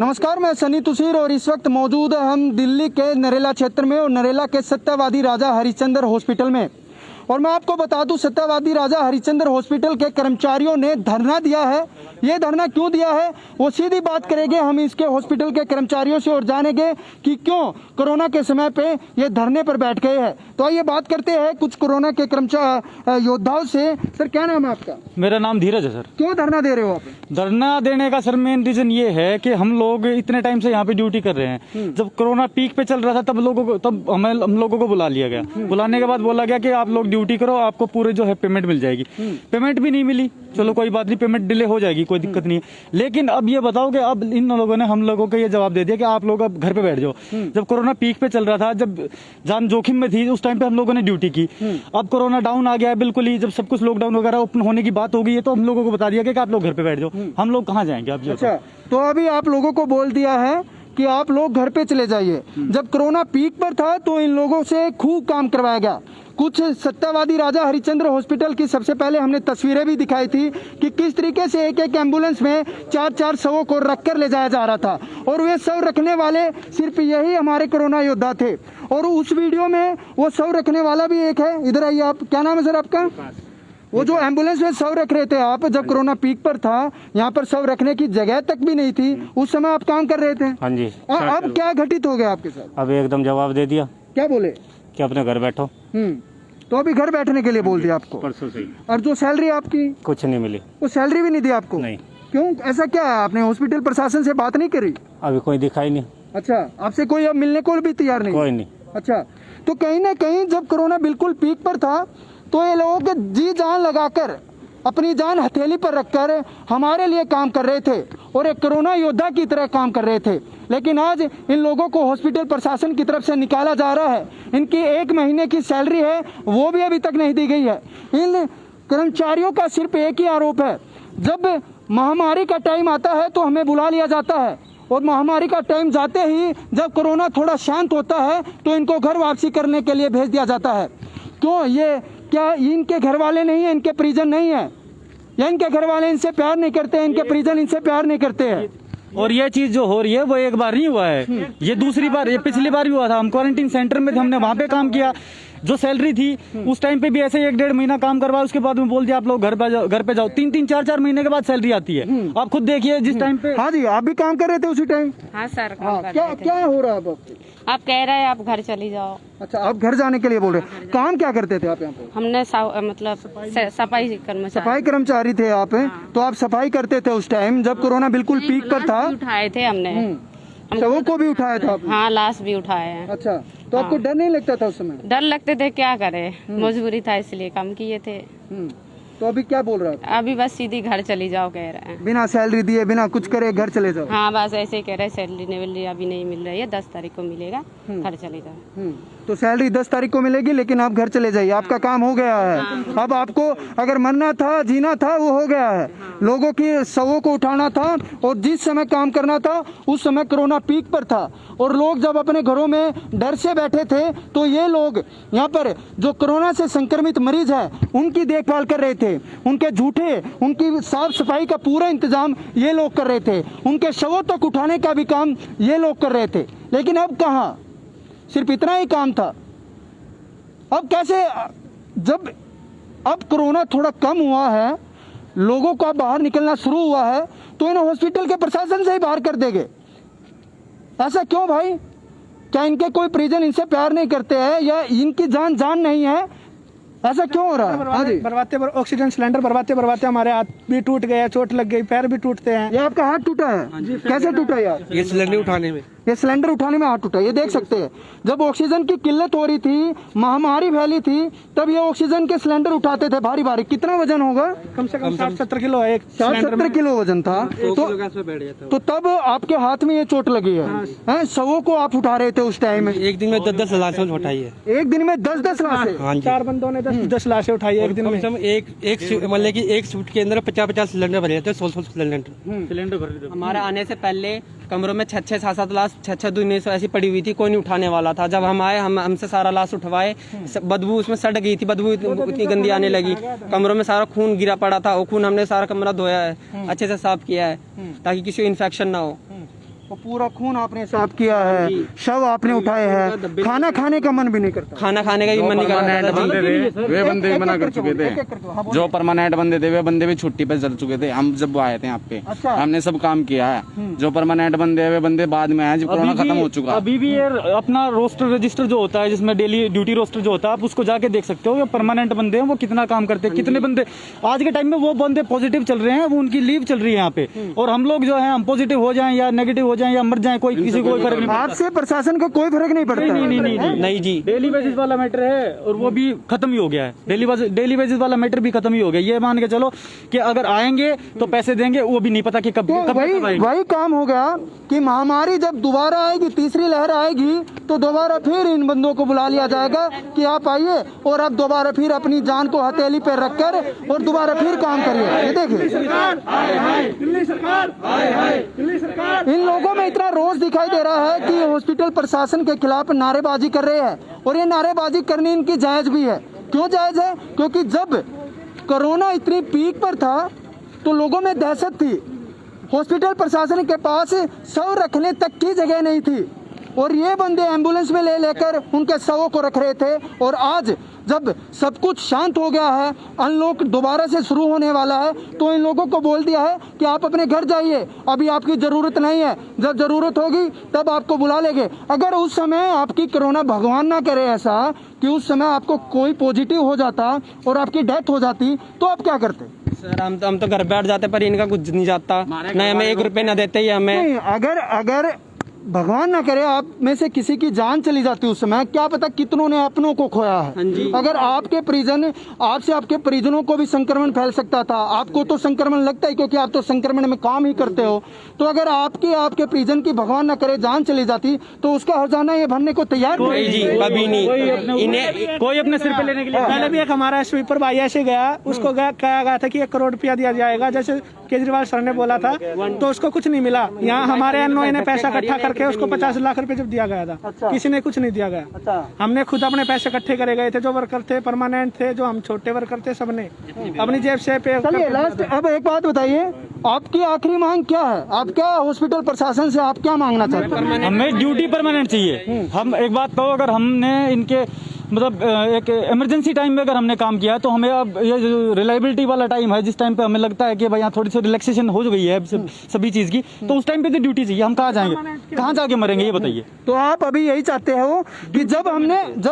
नमस्कार, मैं सनी तुसीर और इस वक्त मौजूद हम दिल्ली के नरेला क्षेत्र में और नरेला के सत्यवादी राजा हरिश्चंद्र हॉस्पिटल में। और मैं आपको बता दूं, सत्यवादी राजा हरिश्चंद्र हॉस्पिटल के कर्मचारियों ने धरना दिया है। ये धरना क्यों दिया है वो सीधी बात करेंगे हम इसके हॉस्पिटल के कर्मचारियों से और जानेंगे कि क्यों कोरोना के समय पे ये धरने पर बैठ गए हैं। तो आइए बात करते हैं कुछ कोरोना के कर्मचारी योद्धाओं से। सर, क्या नाम है आपका? मेरा नाम धीरज है सर। क्यों धरना दे रहे हो आप? धरना देने का सर मेन रीजन ये है कि हम लोग इतने टाइम से यहाँ पे ड्यूटी कर रहे हैं। जब कोरोना पीक पे चल रहा था तब हम लोगों को बुला लिया गया। बुलाने के बाद बोला गया कि आप लोग ड्यूटी करो, आपको पूरे जो है पेमेंट मिल जाएगी। पेमेंट भी नहीं मिली। चलो कोई बात नहीं, पेमेंट डिले हो जाएगी, कोई दिक्कत नहीं है। लेकिन अब ये बताओ कि अब इन लोगों ने हम लोगों को ये जवाब दे दिया कि आप लोग अब घर पे बैठ जाओ। जब कोरोना पीक पे चल रहा था, जब जान जोखिम में थी, उस टाइम पे हम लोगों ने ड्यूटी की। अब कोरोना डाउन आ गया है बिल्कुल ही, जब सब कुछ लॉकडाउन वगैरह ओपन होने की बात हो गई है, तो हम लोगों को बता दिया कि आप लोग घर पे बैठ जाओ। हम लोग कहाँ जाएंगे अब? अच्छा, तो अभी आप लोगों को बोल दिया है कि आप लोग घर पे चले जाइए। जब कोरोना पीक पर था तो इन लोगों से खूब काम करवाया गया। कुछ सत्यवादी राजा हरिश्चंद्र हॉस्पिटल की सबसे पहले हमने तस्वीरें भी दिखाई थी कि किस तरीके से एक एक एम्बुलेंस में 4-4 शवों को रखकर ले जाया जा रहा था। और वे शव रखने वाले सिर्फ यही हमारे कोरोना योद्धा थे। और उस वीडियो में वो शव रखने वाला भी एक है। इधर आइए आप। क्या नाम है सर आपका? वो जो एम्बुलेंस में शव रख रहे थे आप, जब कोरोना पीक पर था, यहाँ पर शव रखने की जगह तक भी नहीं थी, उस समय आप काम कर रहे थे। हाँ जी। और अब क्या घटित हो गया आपके साथ? अब एकदम जवाब दे दिया। क्या बोले? कि अपने घर बैठो। तो अभी घर बैठने के लिए बोल दिया आपको? परसों से ही। और जो सैलरी आपकी? कुछ नहीं मिली। वो सैलरी भी नहीं दी आपको? नहीं। क्यों, ऐसा क्या है? आपने हॉस्पिटल प्रशासन से बात नहीं करी? अभी कोई दिखाई नहीं। अच्छा, आपसे कोई अब मिलने को भी तैयार नहीं? कोई नहीं। अच्छा, तो कहीं ना कहीं जब कोरोना बिल्कुल पीक पर था तो ये लोग जी जान लगाकर, अपनी जान हथेली पर रखकर हमारे लिए काम कर रहे थे और एक कोरोना योद्धा की तरह काम कर रहे थे। लेकिन आज इन लोगों को हॉस्पिटल प्रशासन की तरफ से निकाला जा रहा है। इनकी 1 महीने की सैलरी है वो भी अभी तक नहीं दी गई है। इन कर्मचारियों का सिर्फ एक ही आरोप है, जब महामारी का टाइम आता है तो हमें बुला लिया जाता है और महामारी का टाइम जाते ही जब कोरोना थोड़ा शांत होता है तो इनको घर वापसी करने के लिए भेज दिया जाता है। क्यों? ये क्या इनके घर वाले नहीं है, इनके परिजन नहीं है, या इनके घर वाले इनसे प्यार नहीं करते हैं, इनके परिजन इनसे प्यार नहीं करते हैं? और ये चीज जो हो रही है वो एक बार नहीं हुआ है, ये दूसरी बार, ये पिछली बार भी हुआ था। हम क्वारंटीन सेंटर में थे, हमने वहाँ पे काम किया। जो सैलरी थी उस टाइम पे भी ऐसे 1-1.5 महीना काम करवाया, उसके बाद में बोल दिया आप लोग घर पे जाओ। 3-3, 4-4 महीने के बाद सैलरी आती है। आप खुद देखिए जिस टाइम पे। हाँ जी, आप भी काम कर रहे थे उसी टाइम? हाँ सर, क्या हो रहा है आप कह रहे हैं आप घर चली जाओ। अच्छा, आप घर जाने के लिए बोल रहे हैं। काम क्या करते थे आप यहाँ पे? हमने मतलब सफाई कर्मचारी। सफाई कर्मचारी थे आप? तो आप सफाई करते थे उस टाइम जब कोरोना बिल्कुल पीक पर था? उठाए थे हमने। शवों को भी उठाया था आपने? हाँ, लाश भी उठाए हैं। अच्छा, तो आपको डर नहीं लगता था उस समय? डर लगते थे, क्या करे, मजबूरी था इसलिए काम किए थे। तो अभी क्या बोल रहा है? अभी बस सीधी घर चली जाओ कह रहे हैं। बिना सैलरी दिए, बिना कुछ करे घर चले जाओ? हाँ, बस ऐसे ही कह रहे हैं, सैलरी अभी नहीं मिल रही है, 10 तारीख को मिलेगा, घर चले जाओ। तो सैलरी 10 तारीख को मिलेगी, लेकिन आप घर चले जाइए, आपका काम हो गया है। अब आपको अगर मरना था, जीना था, वो हो गया है। लोगों की शवों को उठाना था और जिस समय काम करना था उस समय कोरोना पीक पर था और लोग जब अपने घरों में डर से बैठे थे तो ये लोग यहाँ पर जो कोरोना से संक्रमित मरीज है उनकी देखभाल कर रहे थे। उनकी साफ सफाई का पूरा इंतजाम ये लोग कर रहे थे। उनके शवों तक उठाने का भी काम ये लोग कर रहे थे। लेकिन अब कहाँ, सिर्फ इतना ही काम था। अब कैसे, जब अब कोरोना थोड़ा कम हुआ है, लोगों का बाहर निकलना शुरू हुआ है, तो इन्हें हॉस्पिटल के प्रशासन से ही बाहर कर देंगे। ऐसा क्यों भाई? क्या इनके कोई परिजन इनसे प्यार नहीं करते हैं या इनकी जान नहीं है? ऐसा क्यों हो रहा है? बरवाते ऑक्सीजन सिलेंडर बरवाते हमारे हाथ भी टूट गए, चोट लग गई, पैर भी टूटते हैं। ये आपका हाथ टूटा है? कैसे टूटा यार? ये सिलेंडर उठाने में हाथ टूटा। ये देख सकते हैं, जब ऑक्सीजन की किल्लत हो रही थी, महामारी फैली थी, तब ये ऑक्सीजन के सिलेंडर उठाते थे भारी भारी। कितना वजन होगा? कम से कम 60-70 किलो है। 60-70 किलो वजन था। तो तब आपके हाथ में ये चोट लगी है। शवों को आप उठा रहे थे उस टाइम में? एक दिन में 10-10 लाशें उठाई है। एक दिन में 10-10 लाशें? 4 बंदों ने 10 लाशें उठाई है एक दिन में। मतलब की एक सूट के अंदर 50-50 सिलेंडर भरे थे, 100-100 सिलेंडर भर। हमारे आने से पहले कमरों में 6-6, 7-7 लाश 5-6 दिन से ऐसी पड़ी हुई थी, कोई नहीं उठाने वाला था। जब हम आए, हमसे सारा लाश उठवाए, बदबू उसमें सड़ गई थी, बदबू इतनी गंदी आने लगी, कमरों में सारा खून गिरा पड़ा था। वो खून हमने सारा कमरा धोया है, अच्छे से साफ किया है ताकि किसी को इन्फेक्शन ना हो। वो पूरा खून आपने साफ किया है, शव आपने उठाए हैं, खाना खाने का मन भी नहीं करता। खाना खाने का भी मन नहीं कर रहा था जी। वे बंदे भी मना कर चुके थे, जो परमानेंट बंदे थे वे बंदे भी छुट्टी पे चल चुके थे। हम जब आए थे यहाँ पे हमने सब काम किया है। जो परमानेंट बंदे वे बंदे बाद में आए जब कोरोना खत्म हो चुका। अभी भी ये अपना रोस्टर रजिस्टर जो होता है, जिसमें डेली ड्यूटी रोस्टर जो होता है, आप उसको जाके देख सकते हो। परमानेंट बंदे हैं वो कितना काम करते हैं, कितने बंदे आज के टाइम में वो बंदे पॉजिटिव चल रहे हैं, वो उनकी लीव चल रही है यहाँ पे। और हम लोग जो है हम पॉजिटिव हो जाएं या नेगेटिव हो जाएं या मर जाएं, कोई किसी को कोई फर्क नहीं पड़ता। आपसे प्रशासन को कोई फर्क नहीं पड़ता। नहीं जी, डेली बेसिस वाला मैटर है और वो भी खत्म ही हो गया है। डेली बेसिस वाला मैटर भी खत्म ही हो गया। ये मान के चलो कि अगर आएंगे तो पैसे देंगे, वो भी नहीं पता कि कब तो वही काम हो गया कि महामारी जब दोबारा आएगी, तीसरी लहर आएगी, तो दोबारा फिर इन बंदों को बुला लिया जाएगा कि आप आइए और अब दोबारा फिर अपनी जान को हथेली पे रखकर और दोबारा फिर काम करिए। ये देखिए इन लोगों में इतना रोष दिखाई दे रहा है कि हॉस्पिटल प्रशासन के खिलाफ नारेबाजी कर रहे हैं और ये नारेबाजी करनी इनकी जायज भी है। क्यों जायज है? क्योंकि जब कोरोना इतनी पीक पर था तो लोगों में दहशत थी, हॉस्पिटल प्रशासन के पास शव रखने तक की जगह नहीं थी और ये बंदे एम्बुलेंस में ले लेकर उनके शवों को रख रहे थे। और आज जब सब कुछ शांत हो गया है, अनलॉक दोबारा से शुरू होने वाला है, तो इन लोगों को बोल दिया है कि आप अपने घर जाइए, अभी आपकी ज़रूरत नहीं है, जब ज़रूरत होगी तब आपको बुला लेंगे। अगर उस समय आपकी कोरोना, भगवान ना करे ऐसा कि उस समय आपको कोई पॉजिटिव हो जाता और आपकी डेथ हो जाती, तो आप क्या करते? सर हम तो घर बैठ जाते, पर इनका कुछ नहीं जाता, न हमें 1 रुपए न देते ही हमें। नहीं, अगर भगवान ना करे आप में से किसी की जान चली जाती उस समय, क्या पता कितनों ने अपनों को खोया है। अगर आपके परिजन, आपसे आपके परिजनों को भी संक्रमण फैल सकता था। आपको तो संक्रमण लगता है क्योंकि आप तो संक्रमण में काम ही करते हो। तो अगर आपके परिजन की भगवान ना करे जान चली जाती तो उसका हर्जाना ये भरने को तैयार नहीं जी, कभी नहीं। इन्हें कोई अपने सिर पे लेने के लिए पहले भी एक हमारा स्वीपर भाई ऐसे गया, उसको कहा गया था कि 1 करोड़ रुपया दिया जाएगा, जैसे केजरीवाल सर ने बोला था, तो उसको कुछ नहीं मिला। यहाँ हमारे एनओए ने पैसा इकट्ठा करके उसको 50 लाख रुपए जब दिया गया था, किसी ने कुछ नहीं दिया गया। हमने खुद अपने पैसे इकट्ठे करे गए थे, जो वर्कर थे परमानेंट थे, जो हम छोटे वर्कर थे, सबने अपनी जेब से पे। चलिए लास्ट, अब एक बात बताइए, आपकी आखिरी मांग क्या है? आप क्या हॉस्पिटल प्रशासन से आप क्या मांगना चाहते हैं? हमें ड्यूटी परमानेंट चाहिए। हम एक बात कहो, अगर हमने इनके मतलब एक इमरजेंसी टाइम में अगर हमने काम किया तो हमें अब ये जो रिलायबिलिटी वाला टाइम है, जिस टाइम पे हमें लगता है कि भाई यहाँ थोड़ी सी रिलैक्सेशन हो गई है सभी चीज़ की, तो उस टाइम पे तो ड्यूटी चाहिए। हम कहाँ जाएंगे, कहाँ जाके मरेंगे, ये बताइए। तो आप अभी यही चाहते हो कि जब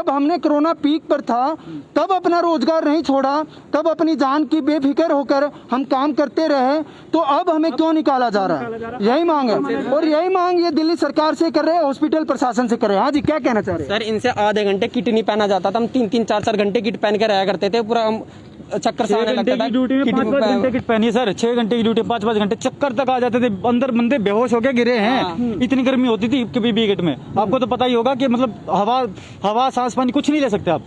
हमने कोरोना पीक पर था तब अपना रोजगार नहीं छोड़ा, तब अपनी जान की बेफिक्र होकर हम काम करते रहे, तो अब हमें क्यों निकाला जा रहा है? यही मांग है और यही मांग ये दिल्ली सरकार से कर रहे हैं, हॉस्पिटल प्रशासन से कर रहे हैं। हाँ जी, क्या कहना चाह रहे हैं? सर, इनसे आधे घंटे किट नहीं पहना जाता था, हम 3-3, 4-4 घंटे किट पहन के रहा करते थे, पूरा हम चक्कर से आने लगता था। ड्यूटी में 5-5 घंटे किट पहनी सर, 6 घंटे की ड्यूटी, 5-5 घंटे चक्कर तक आ जाते थे, अंदर बंदे बेहोश होके गिरे हैं। इतनी गर्मी होती थी पीपी किट में, आपको तो पता ही होगा कि मतलब हवा सांस पानी कुछ नहीं ले सकते आप।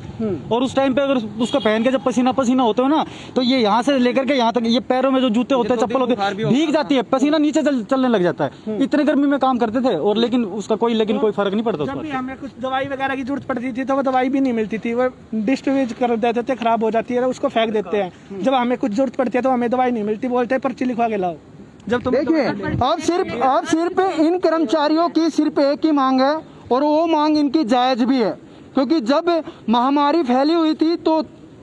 और उस टाइम पे अगर उसको पहन के जब पसीना पसीना होते हो ना, तो ये यहाँ से लेकर के यहाँ तक, ये पैरों में जो जूते होते हैं, चप्पल होते हैं, भीग जाती है, पसीना नीचे चलने लग जाता है। इतनी गर्मी में काम करते थे और लेकिन उसका कोई फर्क नहीं पड़ता। जब भी हमें कुछ दवाई वगैरह की जरूरत पड़ती थी तो वो दवाई भी नहीं मिलती थी, वो डिस्ट्रीब्यूट कर देते थे, खराब हो जाती है, उसको फेंक देते हैं। जब हमें कुछ जरूरत पड़ती है तो हमें दवाई नहीं मिलती, बोलते हैं पर्ची लिखवा के लाओ। जब तुम देखिए, आप सिर्फ इन कर्मचारियों की सिर्फ एक ही मांग है और वो मांग इनकी जायज भी है, क्योंकि जब महामारी फैली हुई थी तो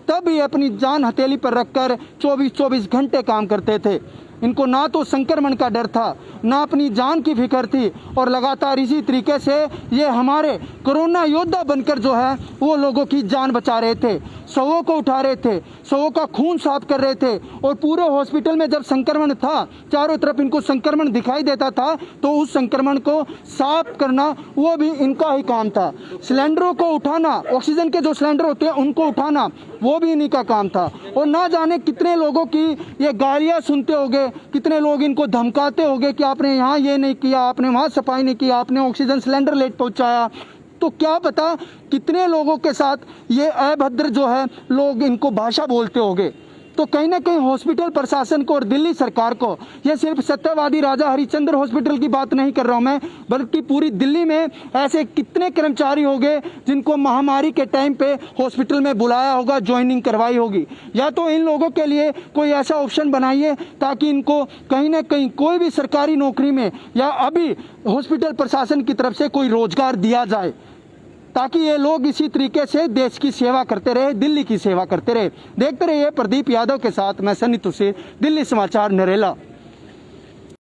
तब ये अपनी जान हथेली पर रखकर 24-24 घंटे काम करते थे। इनको ना तो संक्रमण का डर था, ना अपनी जान की फिक्र थी और लगातार इसी तरीके से ये हमारे कोरोना योद्धा बनकर जो है वो लोगों की जान बचा रहे थे, शवों को उठा रहे थे, शवों का खून साफ कर रहे थे। और पूरे हॉस्पिटल में जब संक्रमण था, चारों तरफ इनको संक्रमण दिखाई देता था, तो उस संक्रमण को साफ करना वो भी इनका ही काम था। सिलेंडरों को उठाना, ऑक्सीजन के जो सिलेंडर होते हैं उनको उठाना, वो भी इन्हीं का काम था। और ना जाने कितने लोगों की ये गालियाँ सुनते होंगे, कितने लोग इनको धमकाते होंगे कि आपने यहाँ ये नहीं किया, आपने वहाँ सफाई नहीं की, आपने ऑक्सीजन सिलेंडर लेट पहुँचाया। तो क्या पता कितने लोगों के साथ ये अभद्र जो है लोग इनको भाषा बोलते होंगे। तो कहीं ना कहीं हॉस्पिटल प्रशासन को और दिल्ली सरकार को, यह सिर्फ सत्यवादी राजा हरिश्चंद्र हॉस्पिटल की बात नहीं कर रहा हूं मैं, बल्कि पूरी दिल्ली में ऐसे कितने कर्मचारी होंगे जिनको महामारी के टाइम पे हॉस्पिटल में बुलाया होगा, ज्वाइनिंग करवाई होगी। या तो इन लोगों के लिए कोई ऐसा ऑप्शन बनाइए ताकि इनको कहीं ना कहीं कोई भी सरकारी नौकरी में या अभी हॉस्पिटल प्रशासन की तरफ से कोई रोजगार दिया जाए, ताकि ये लोग इसी तरीके से देश की सेवा करते रहे, दिल्ली की सेवा करते रहे। देखते रहिए प्रदीप यादव के साथ मैं सनी तुषार, दिल्ली समाचार, नरेला।